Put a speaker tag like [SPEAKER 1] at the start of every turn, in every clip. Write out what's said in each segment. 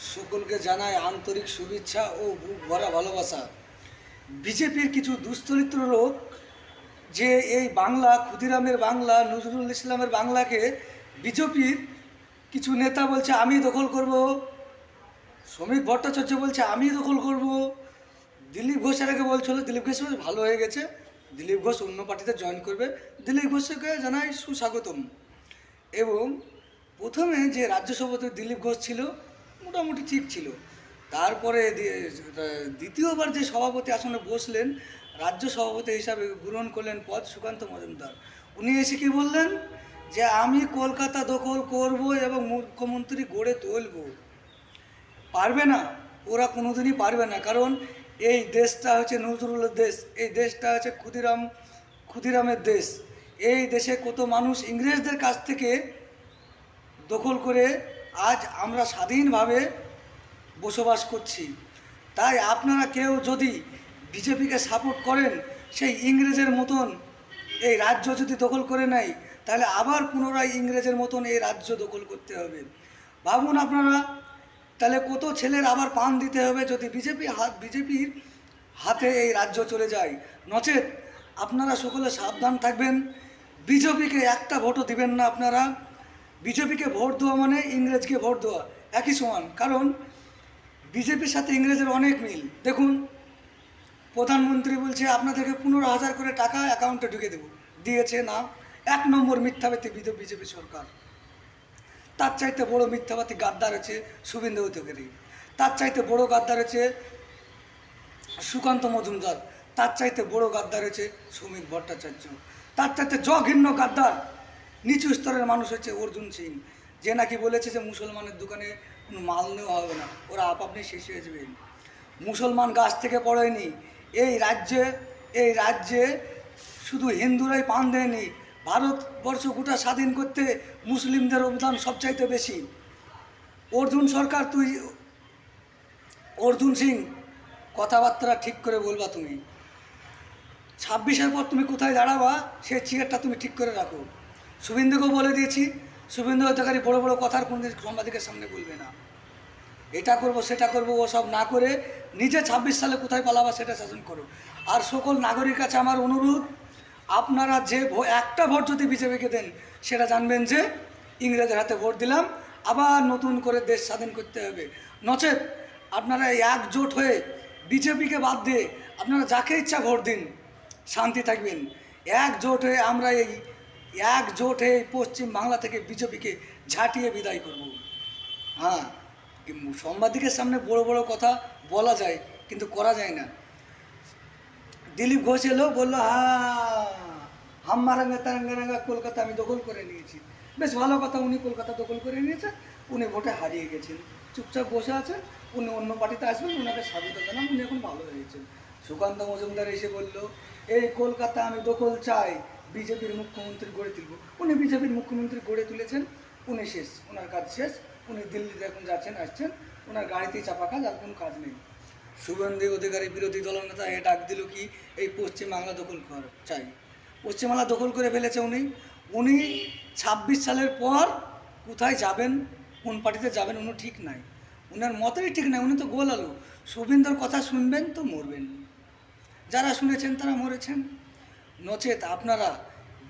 [SPEAKER 1] সকলকে জানায় আন্তরিক শুভেচ্ছা ও বুক ভরা ভালোবাসা। বিজেপির কিছু দুশ্চরিত্র লোক যে এই বাংলা, ক্ষুদিরামের বাংলা, নজরুল ইসলামের বাংলাকে বিজেপির কিছু নেতা বলছে আমি দখল করব, শ্রমিক ভট্টাচার্য বলছে আমি দখল করব, দিলীপ ঘোষের আগে বলছিল, দিলীপ ঘোষ ভালো হয়ে গেছে, দিলীপ ঘোষ অন্য পার্টিতে জয়েন করবে, দিলীপ ঘোষকে জানাই সুস্বাগতম। এবং প্রথমে যে রাজ্য সভাপতি দিলীপ ঘোষ ছিল মোটামুটি ঠিক ছিল, তারপরে দ্বিতীয়বার যে সভাপতি আসনে বসলেন, রাজ্য সভাপতি হিসাবে গ্রহণ করলেন পদ সুকান্ত মজুমদার। উনি এসে কি বললেন যে আমি কলকাতা দখল করব এবং মুখ্যমন্ত্রী গড়ে তুলব। পারবে না, ওরা কোনোদিনই পারবে না, কারণ এই দেশটা হচ্ছে নজরুলের দেশ, এই দেশটা হচ্ছে ক্ষুদিরামের দেশ। এই দেশে কত মানুষ ইংরেজদের কাছ থেকে দখল করে আজ আমরা স্বাধীনভাবে বসবাস করছি। তাই আপনারা কেউ যদি বিজেপিকে সাপোর্ট করেন, সেই ইংরেজের মতন এই রাজ্য যদি দখল করে নেয়, তাহলে আবার পুনরায় ইংরেজের মতন এই রাজ্য দখল করতে হবে। ভাবুন আপনারা, তাহলে কত ছেলের আবার পান দিতে হবে যদি বিজেপির হাতে এই রাজ্য চলে যায়। নচেত আপনারা সকলে সাবধান থাকবেন, বিজেপিকে একটা ভোটও দিবেন না আপনারা। বিজেপিকে ভোট দেওয়া মানে ইংরেজকে ভোট দেওয়া একই সমান, কারণ বিজেপির সাথে ইংরেজের অনেক মিল। দেখুন, প্রধানমন্ত্রী বলছে আপনাদেরকে 15,000 করে টাকা অ্যাকাউন্টে ঢুকে দেবো, দিয়েছে না? 1 নম্বর মিথ্যাবাদী বিজেপি সরকার। তার চাইতে বড় মিথ্যাবাদী গাদ্দার হচ্ছে শুভেন্দু অধিকারী, তার চাইতে বড় গাদ্দার হচ্ছে সুকান্ত মজুমদার, তার চাইতে বড় গাদ্দার হচ্ছে শ্রমিক ভট্টাচার্য, তার চাইতে জঘন্য গাদ্দার নিচু স্তরের মানুষ হচ্ছে অর্জুন সিং, যে নাকি বলেছে যে মুসলমানের দোকানে কোনো মাল নেওয়া হবে না, ওরা আপনি শেষ হয়ে যাবে। মুসলমান গাছ থেকে পড়েনি এই রাজ্যে শুধু হিন্দুরাই পান দেয়নি, ভারতবর্ষ গোটা স্বাধীন করতে মুসলিমদের অবদান সবচাইতে বেশি। অর্জুন সিং, কথাবার্তা ঠিক করে বলবা তুমি। 26-এর পর তুমি কোথায় দাঁড়াবা সেই চেয়ারটা তুমি ঠিক করে রাখো। শুভেন্দুকেও বলে দিয়েছি, শুভেন্দু অধিকারী বড় বড় কথার কোনোদিন সাংবাদিকের সামনে বলবে না, এটা করব সেটা করব, ও সব না করে নিজে 26 সালে কোথায় পালাবা সেটা শাসন করো। আর সকল নাগরিক কাছে আমার অনুরোধ, আপনারা যে একটা ভোট যদি বিজেপিকে দেন, সেটা জানবেন যে ইংরেজের হাতে ভোট দিলাম, আবার নতুন করে দেশ স্বাধীন করতে হবে। নচেত আপনারা একজোট হয়ে বিজেপিকে বাদ দিয়ে আপনারা যাকে ইচ্ছা ভোট দিন, শান্তি থাকবেন। একজোট হয়ে পশ্চিম বাংলা থেকে বিজেপিকে ঝাঁটিয়ে বিদায় করব। হ্যাঁ, সাংবাদিকের সামনে বড় বড় কথা বলা যায়, কিন্তু করা যায় না। দিলীপ ঘোষ এলো, বললো হাম্মারাঙ্গা তারাঙ্গারাঙ্গা কলকাতা আমি দখল করে নিয়েছি। বেশ ভালো কথা, উনি কলকাতা দখল করে নিয়েছেন, উনি ভোটে হারিয়ে গেছেন, চুপচাপ বসে আছেন, উনি অন্য পার্টিতে আসবেন, ওনাকে স্বাগত জানান, উনি এখন ভালো হয়েছেন। সুকান্ত মজুমদার এসে বলল এই কলকাতা আমি দখল চাই, বিজেপির মুখ্যমন্ত্রী গড়ে তুলব। উনি বিজেপির মুখ্যমন্ত্রী গড়ে তুলেছেন, উনি শেষ, ওনার কাজ শেষ, উনি দিল্লিতে এখন যাচ্ছেন আসছেন, ওনার গাড়িতেই চাপা কাজ, আর কোনো কাজ নেই। শুভেন্দু অধিকারী বিরোধী দলনেতা এ ডাক দিল কি এই পশ্চিমবাংলা দখল চাই। পশ্চিমবাংলা দখল করে ফেলেছে উনি 26 সালের পর কোথায় যাবেন, কোন পার্টিতে যাবেন উনি ঠিক নাই, ওনার মতেরই ঠিক নাই, উনি তো গোল আলু। শুভেন্দুর কথা শুনবেন তো মরবেন, যারা শুনেছেন তারা মরেছেন। নচেত আপনারা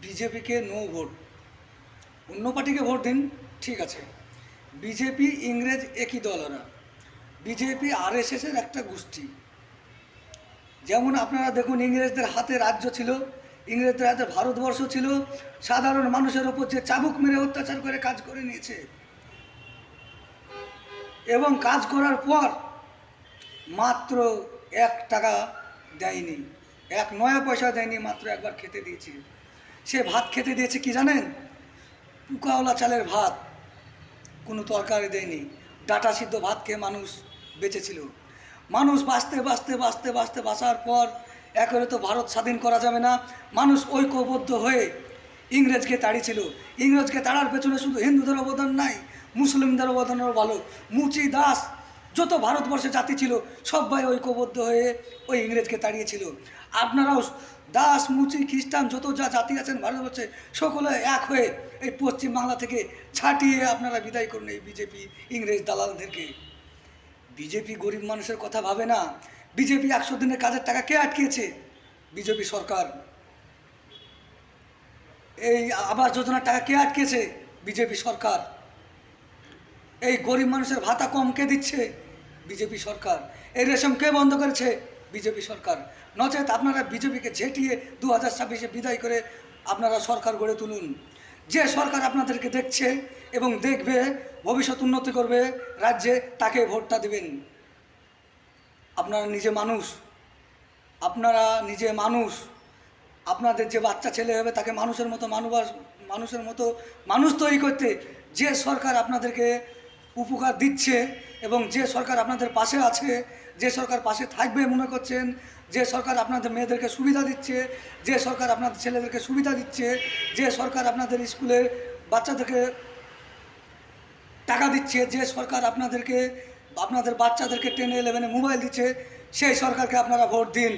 [SPEAKER 1] বিজেপিকে নো ভোট, অন্য পার্টিকে ভোট দিন, ঠিক আছে। বিজেপি ইংরেজ একই দল, ওরা বিজেপি RSSের একটা গোষ্ঠী। যেমন আপনারা দেখুন, ইংরেজদের হাতে রাজ্য ছিল, ইংরেজদের হাতে ভারতবর্ষ ছিল, সাধারণ মানুষের ওপর যে চাবুক মেরে অত্যাচার করে কাজ করে নিয়েছে, এবং কাজ করার পর মাত্র 1 টাকা দেয়নি, 1 নয়া পয়সা দেয়নি, মাত্র একবার খেতে দিয়েছে। সে ভাত খেতে দিয়েছে কি জানেন? পুকাওয়ালা চালের ভাত, কোনো তরকারি দেয়নি, ডাটা সিদ্ধ ভাত খেয়ে মানুষ বেঁচেছিল। মানুষ বাঁচার পর একেবারে তো ভারত স্বাধীন করা যাবে না, মানুষ ঐক্যবদ্ধ হয়ে ইংরেজকে তাড়িয়েছিল। ইংরেজকে তাড়ার পেছনে শুধু হিন্দুদের অবদান নাই, মুসলিমদের অবদানও ভালো। মুচি দাস যত ভারতবর্ষে জাতি ছিল সবাই ঐক্যবদ্ধ হয়ে ওই ইংরেজকে তাড়িয়েছিল। আপনারাও দাস, মুচি, খ্রিস্টান যত যা জাতি আছেন ভারতবর্ষে, সকলে এক হয়ে এই পশ্চিমবাংলা থেকে ছাটিয়ে আপনারা বিদায় করুন এই বিজেপি ইংরেজ দালালদেরকে। বিজেপি গরিব মানুষের কথা ভাবে না। বিজেপি 100 দিনের কাজের টাকা কে আটকিয়েছে? বিজেপি সরকার। এই আবাস যোজনার টাকা কে আটকেছে? বিজেপি সরকার। এই গরিব মানুষের ভাতা কম কে দিচ্ছে? বিজেপি সরকার। এই রেশন কে বন্ধ করেছে? বিজেপি সরকার। নচেত আপনারা বিজেপিকে ঝেঁটিয়ে 2026-এ বিদায় করে আপনারা সরকার গড়ে তুলুন। যে সরকার আপনাদেরকে দেখছে এবং দেখবে, ভবিষ্যৎ উন্নতি করবে রাজ্যে, তাকে ভোটটা দেবেন। আপনারা নিজে মানুষ, আপনারা নিজে মানুষ। আপনাদের যে বাচ্চা ছেলে হবে তাকে মানুষের মতো মানুষের মতো মানুষ তৈরি করতে যে সরকার আপনাদেরকে উপকার দিচ্ছে এবং যে সরকার আপনাদের পাশে আছে, যে সরকার পাশে থাকবে মনে করছেন, যে সরকার আপনাদের মেয়েদেরকে সুবিধা দিচ্ছে, যে সরকার আপনাদের ছেলেদেরকে সুবিধা দিচ্ছে, যে সরকার আপনাদের স্কুলের বাচ্চাদেরকে টাকা দিচ্ছে, যে সরকার আপনাদের বাচ্চাদেরকে 10-11-এ মোবাইল দিচ্ছে, সেই সরকারকে আপনারা ভোট দিন।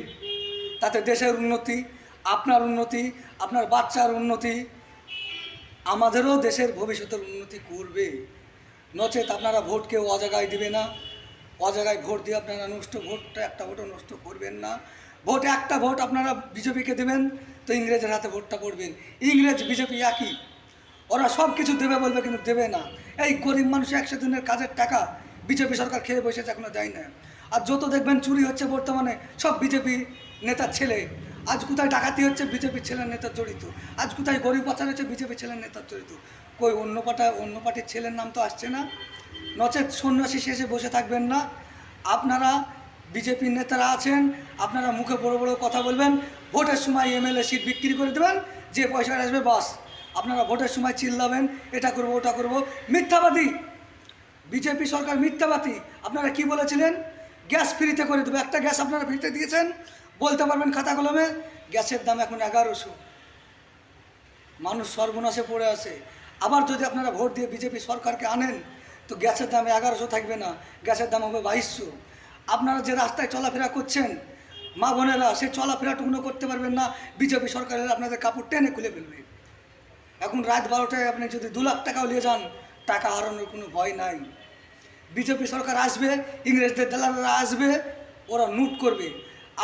[SPEAKER 1] তাতে দেশের উন্নতি, আপনার উন্নতি, আপনার বাচ্চার উন্নতি, আমাদেরও দেশের ভবিষ্যতের উন্নতি করবে। নচেত আপনারা ভোট কেউ অজাগায় দিবে না। অজাগায় ভোট দিয়ে আপনারা ভোটটা একটা ভোটও নষ্ট করবেন না। একটা ভোট আপনারা বিজেপিকে দেবেন তো ইংরেজের হাতে ভোটটা পড়বেন। ইংরেজ বিজেপি একই, ওরা সব কিছু দেবে বলবে কিন্তু দেবে না। এই গরিব মানুষ 100 দিনের কাজের টাকা বিজেপি সরকার খেয়ে বসেছে, এখনো দেয় না। আর যত দেখবেন চুরি হচ্ছে বর্তমানে সব বিজেপি নেতার ছেলে। আজ কোথায় ডাকাতি হচ্ছে, বিজেপির ছেলের নেতার জড়িত। আজ কোথায় গরিব পাচার হচ্ছে, বিজেপি ছেলের নেতার জড়িত। কই অন্য পার্টির ছেলের নাম তো আসছে না। নচেত সন্ন্যাসী শেষে বসে থাকবেন না। আপনারা বিজেপির নেতারা আছেন, আপনারা মুখে বড় বড় কথা বলবেন, ভোটের সময় এমএলএ সিট বিক্রি করে দেবেন, যে পয়সা আসবে বাস। আপনারা ভোটের সময় চিল্লাবেন, এটা করব ওটা করব। মিথ্যাবাদী বিজেপি সরকার, মিথ্যাবাদী। আপনারা কি বলেছিলেন? গ্যাস ফ্রিতে করে দেবে। একটা গ্যাস আপনারা ফ্রিতে দিয়েছেন, বলতে পারবেন খাতা কলমে? গ্যাসের দাম এখন 1100। মানুষ সর্বনাশে পড়ে আছে। আবার যদি আপনারা ভোট দিয়ে বিজেপি সরকারকে আনেন তো গ্যাসের দাম 1100 থাকবে না, গ্যাসের দাম হবে 2200। আপনারা যে রাস্তায় চলাফেরা করছেন মা বোনেরা, সেই চলাফেরাটুকুনো করতে পারবেন না। বিজেপি সরকারের আপনাদের কাপড় টেনে খুলে ফেলবে। এখন রাত 12টায় আপনি যদি 2 লাখ টাকাও নিয়ে যান, টাকা হারানোর কোনো ভয় নাই। বিজেপি সরকার আসবে, ইংরেজদের দালালরা আসবে, ওরা লুট করবে।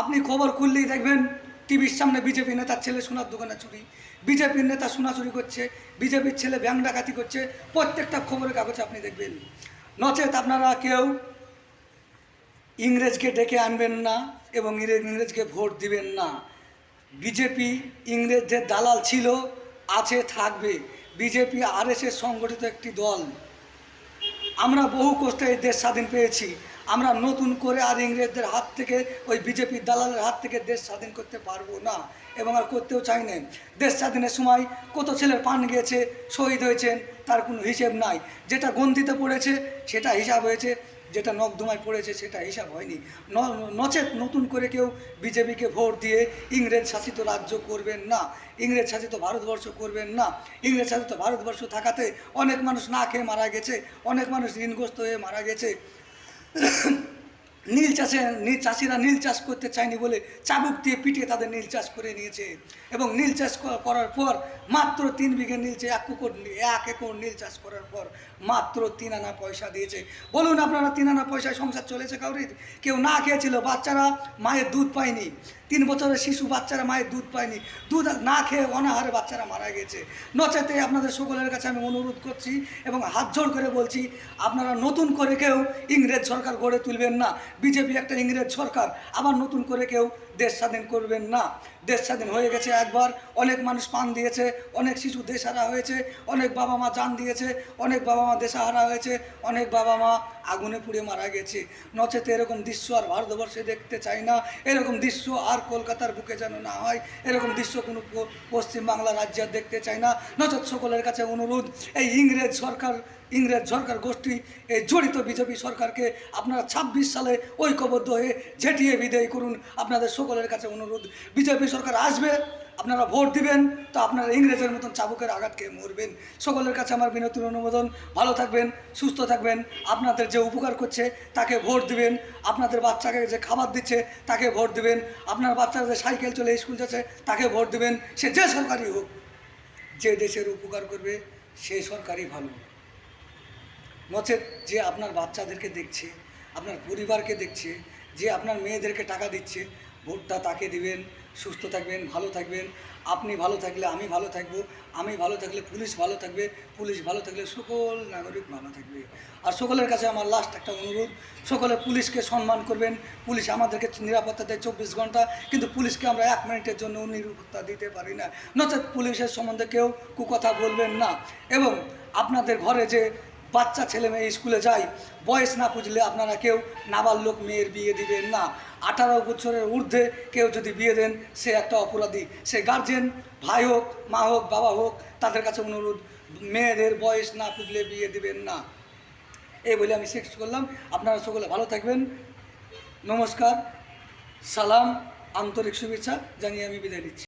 [SPEAKER 1] আপনি খবর খুললেই দেখবেন টিভির সামনে বিজেপি নেতার ছেলে সোনার দোকানে চুরি, বিজেপির নেতা সোনা চুরি করছে, বিজেপির ছেলে ব্যাংক ডাকাতি করছে, প্রত্যেকটা খবরের কাগজে আপনি দেখবেন। নচেত আপনারা কেউ ইংরেজকে ডেকে আনবেন না এবং ইংরেজকে ভোট দিবেন না। বিজেপি ইংরেজদের দালাল ছিল, আছে, থাকবে। বিজেপি আরএসএস সংগঠিত একটি দল। আমরা বহু কষ্টে এই দেশ স্বাধীন পেয়েছি। আমরা নতুন করে আর ইংরেজদের হাত থেকে, ওই বিজেপির দালালের হাত থেকে দেশ স্বাধীন করতে পারবো না এবং আর করতেও চাই না। দেশ স্বাধীনের সময় কত ছেলের প্রাণ গিয়েছে, শহীদ হয়েছেন, তার কোনো হিসেব নাই। যেটা গন্তিতে পড়েছে সেটা হিসাব হয়েছে, যেটা নকদমায় পড়েছে সেটা হিসাব হয়নি। নচেত নতুন করে কেউ বিজেপিকে ভোট দিয়ে ইংরেজ শাসিত রাজ্য করবেন না, ইংরেজ শাসিত ভারতবর্ষ করবেন না। ইংরেজ শাসিত ভারতবর্ষ থাকাতে অনেক মানুষ না খেয়ে মারা গেছে, অনেক মানুষ ঋণগ্রস্ত হয়ে মারা গেছে। চাষিরা নীল চাষ করতে চায়নি বলে চাবুক দিয়ে পিটিয়ে তাদের নীল চাষ করে নিয়েছে এবং নীল চাষ করার পর মাত্র 3 বিঘে নীলচে 1 একর নীল চাষ করার পর মাত্র 3 আনা পয়সা দিয়েছে। বলুন আপনারা 3 আনা পয়সায় সংসার চলেছে কাউরির? কেউ না খেয়েছিল, বাচ্চারা মায়ের দুধ পায়নি, 3 বছরের শিশু বাচ্চারা মায়ের দুধ পায়নি, দুধ না খেয়ে অনাহারে বাচ্চারা মারা গেছে। নচেতে আপনাদের সকলের কাছে আমি অনুরোধ করছি এবং হাত জোড় করে বলছি, আপনারা নতুন করে কেউ ইংরেজ সরকার গড়ে তুলবেন না। বিজেপি একটা ইংরেজ সরকার, আবার নতুন করে কেউ দেশ স্বাধীন করবেন না। দেশ স্বাধীন হয়ে গেছে একবার, অনেক মানুষ প্রাণ দিয়েছে, অনেক শিশু দেশহারা হয়েছে, অনেক বাবা মা জান দিয়েছে, অনেক বাবা মা দেশহারা হয়েছে, অনেক বাবা মা আগুনে পুড়ে মারা গেছে। নচেত এরকম দৃশ্য আর ভারতবর্ষে দেখতে চাই না। এরকম দৃশ্য আর কলকাতার বুকে যেন না হয়, এরকম দৃশ্য কোনো পশ্চিমবাংলা রাজ্যে আর দেখতে চাই না। নচেত সকলের কাছে অনুরোধ, এই ইংরেজ সরকার গোষ্ঠী এই জড়িত বিজেপি সরকারকে আপনারা 26 সালে ঐক্যবদ্ধ হয়ে ঝেঁটিয়ে বিদায় করুন। আপনাদের সকলের কাছে অনুরোধ, বিজেপি সরকার আসবে, আপনারা ভোট দিবেন তো আপনারা ইংরেজের মতন চাবুকের আঘাত খেয়ে মরবেন। সকলের কাছে আমার বিনতির অনুমোদন, ভালো থাকবেন, সুস্থ থাকবেন। আপনাদের যে উপকার করছে তাকে ভোট দিবেন, আপনাদের বাচ্চাকে যে খাবার দিচ্ছে তাকে ভোট দিবেন, আপনার বাচ্চারা যে সাইকেল চলে স্কুল যাচ্ছে তাকে ভোট দিবেন। সে যে সরকারই হোক, যে দেশের উপকার করবে সে সরকারই ভালো। নচেত যে আপনার বাচ্চাদেরকে দেখছে, আপনার পরিবারকে দেখছে, যে আপনার মেয়েদেরকে টাকা দিচ্ছে, ভোটটা তাকে দিবেন। সুস্থ থাকবেন, ভালো থাকবেন। আপনি ভালো থাকলে আমি ভালো থাকবো, আমি ভালো থাকলে পুলিশ ভালো থাকবে, পুলিশ ভালো থাকলে সকল নাগরিক ভালো থাকবে। আর সকলের কাছে আমার লাস্ট একটা অনুরোধ, সকলে পুলিশকে সম্মান করবেন। পুলিশ আমাদেরকে নিরাপত্তা দেয় 24 ঘন্টা, কিন্তু পুলিশকে আমরা 1 মিনিটের জন্য নিরাপত্তা দিতে পারি না। নচেত পুলিশের সম্বন্ধে কেউ কুকথা বলবেন না। এবং আপনাদের ঘরে যে বাচ্চা ছেলে মেয়ে স্কুলে যায়, বয়স না বুঝলে আপনারা কেউ নাবালক মেয়ের বিয়ে দিবেন না। 18 বছরের ঊর্ধ্বে কেউ যদি বিয়ে দেন, সে একটা অপরাধী। সে গার্জেন, ভাই হোক, মা হোক, বাবা হোক, তাদের কাছে অনুরোধ, মেয়েদের বয়স না বুঝলে বিয়ে দিবেন না। এই বলে আমি শেষ করলাম। আপনারা সকলে ভালো থাকবেন। নমস্কার, সালাম, আন্তরিক শুভেচ্ছা জানিয়ে আমি বিদায় নিচ্ছি।